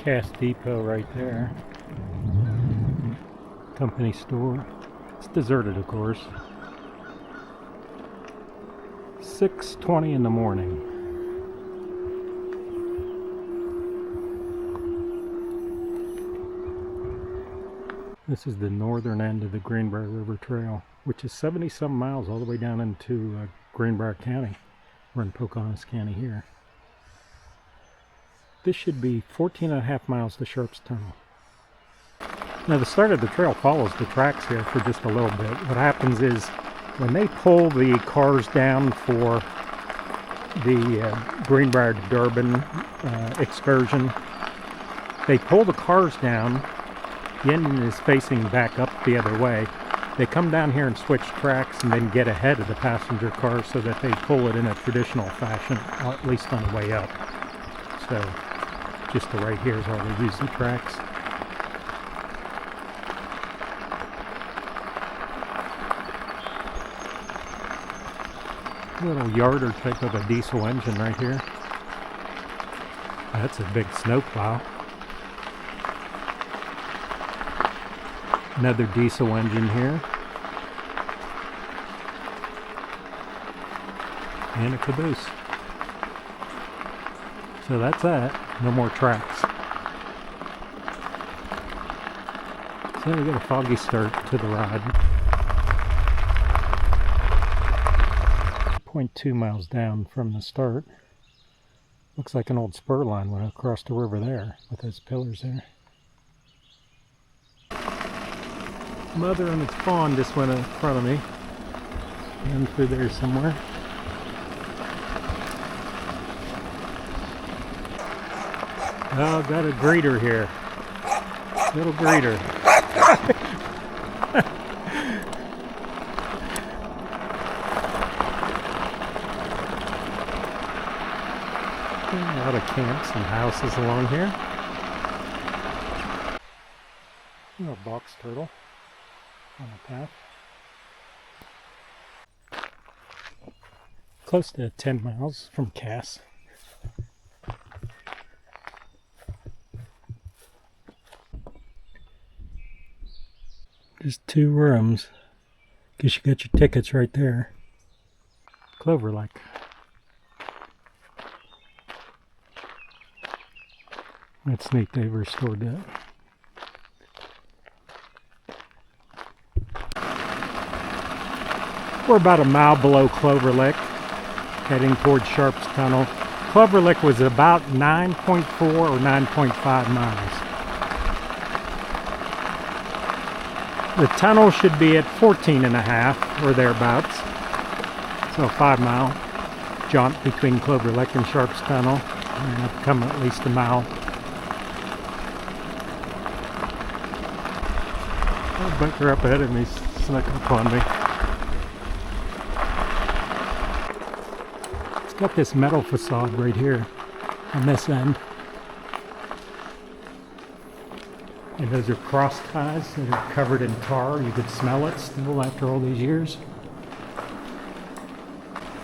Cass Depot right there. Company store. It's deserted, of course. 6:20 in the morning. This is the northern end of the Greenbrier River Trail, which is 70-some miles all the way down into Greenbrier County. We're in Pocahontas County here. This should be 14.5 miles to Sharps Tunnel. Now the start of the trail follows the tracks here for just a little bit. What happens is when they pull the cars down for the Greenbrier to Durban excursion, they pull the cars down. The engine is facing back up the other way. They come down here and switch tracks and then get ahead of the passenger cars so that they pull it in a traditional fashion, at least on the way up. So just the right here is how they use the tracks. A little yarder type of a diesel engine right here. That's a big snowplow. Another diesel engine here. And a caboose. So that's that. No more tracks. So we got a foggy start to the ride. 0.2 miles down from the start. Looks like an old spur line went across the river there with those pillars there. Mother and its fawn just went in front of me. And through there somewhere. Oh, got a greeter here. Little greeter. A lot of camps and houses along here. A box turtle on the path. Close to 10 miles from Cass. Just 2 rooms. Guess you got your tickets right there. Clover Lake. That's neat they've restored that. We're about a mile below Clover Lick, heading towards Sharps Tunnel. Clover Lick was about 9.4 or 9.5 miles. The tunnel should be at 14.5 or thereabouts. So a 5-mile jaunt between Clover Lick and Sharps Tunnel. And I've come at least a mile. A biker up ahead of me snuck up on me. It's got this metal facade right here on this end. And those are cross ties that are covered in tar. You could smell it still after all these years.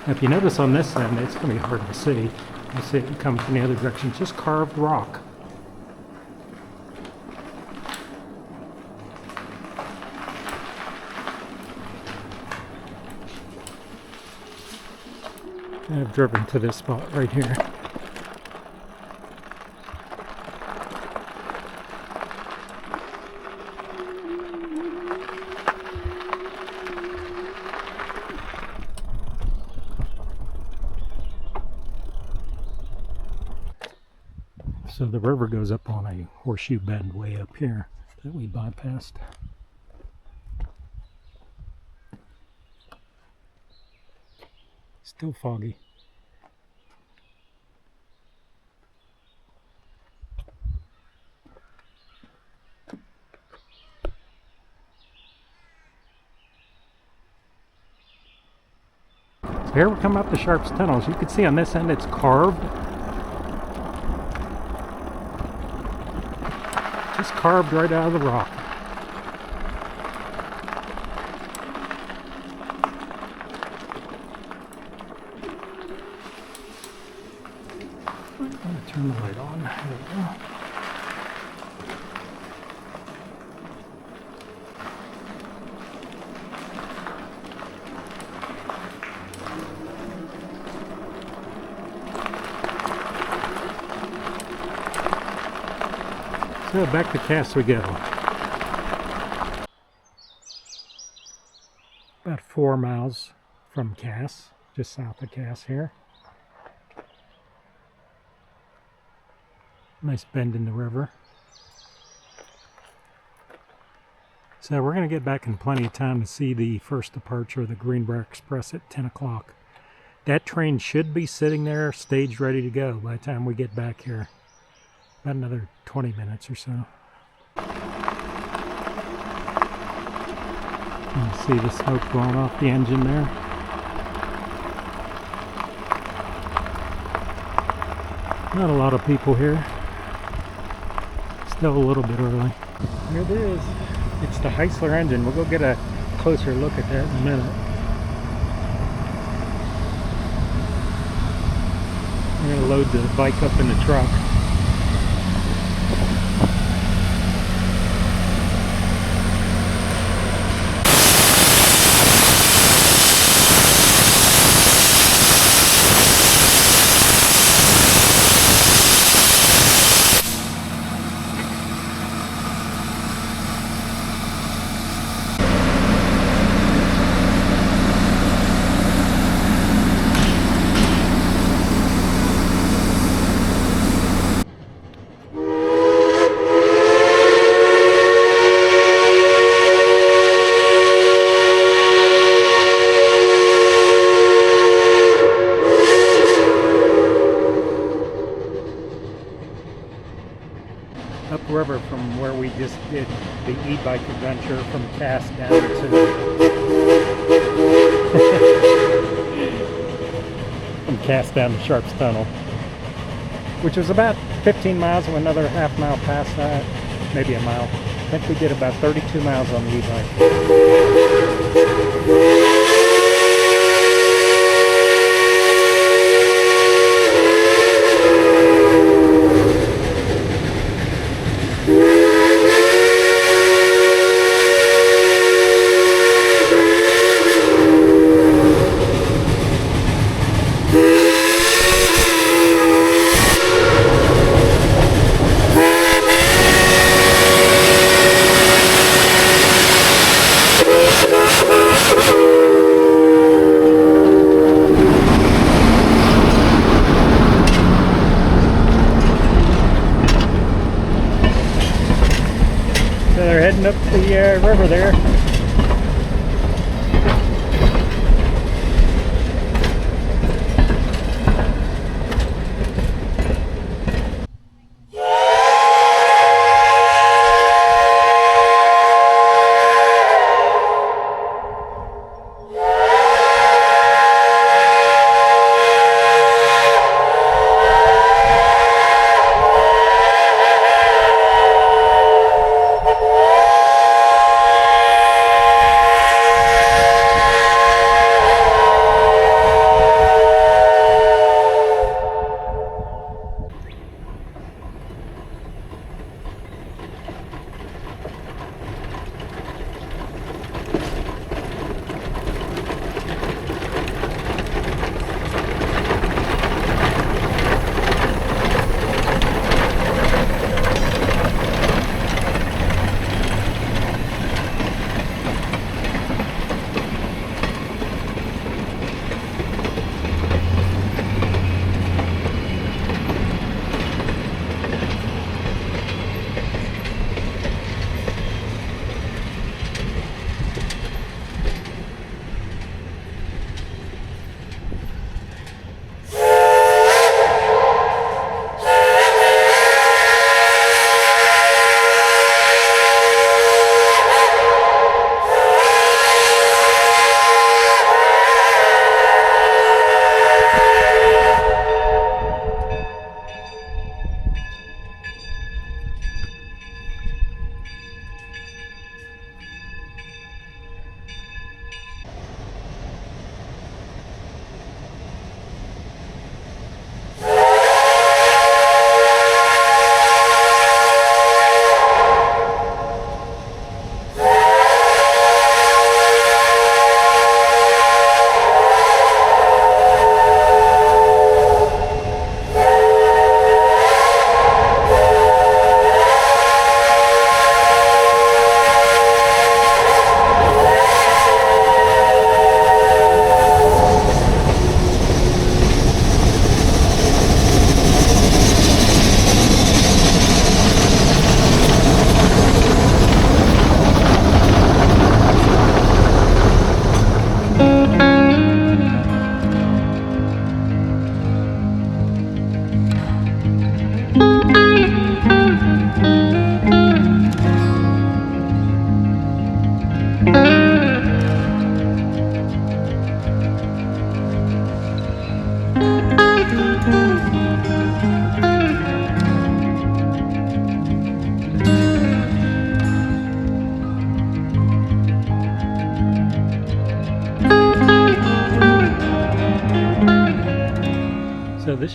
Now, if you notice on this end, it's going to be hard to see. You see it come from the other direction. It's just carved rock. I've driven to this spot right here. So the river goes up on a horseshoe bend way up here that we bypassed. Still foggy. So here we come up the Sharps Tunnel. As you can see on this end, it's carved. Just carved right out of the rock. I'm going to turn the light on. There we go. So back to Cass we go. About 4 miles from Cass, just south of Cass here. Nice bend in the river. So we're going to get back in plenty of time to see the first departure of the Greenbrier Express at 10 o'clock. That train should be sitting there, staged, ready to go by the time we get back here. About another 20 minutes or so. You can see the smoke blowing off the engine there. Not a lot of people here. Still a little bit early. Here it is. It's the Heisler engine. We'll go get a closer look at that in a minute. I'm going to load the bike up in the truck. Upriver from where we just did the e-bike adventure from Cass down to from Cass down to Sharps Tunnel, which was about 15 miles and another half mile past that, maybe a mile. I think we did about 32 miles on the e-bike. They're heading up the river there.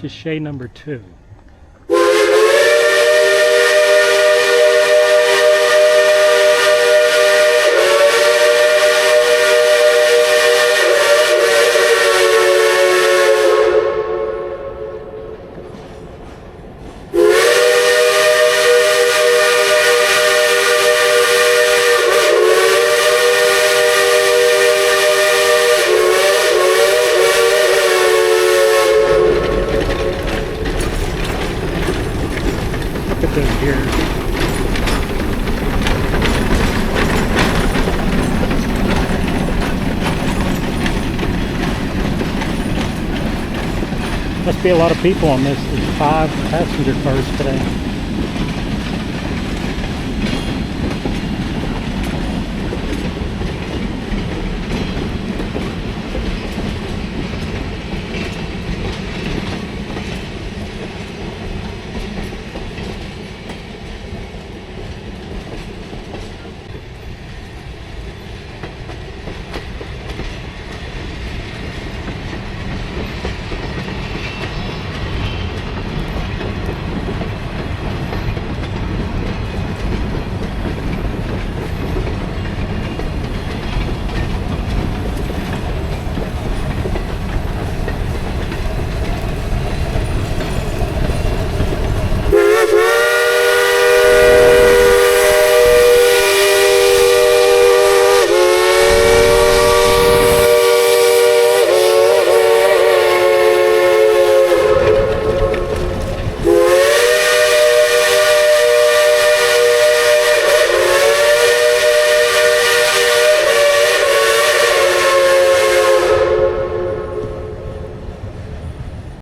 This is Shay number 2. Look at those gears. Must be a lot of people on this. There's 5 passenger cars today.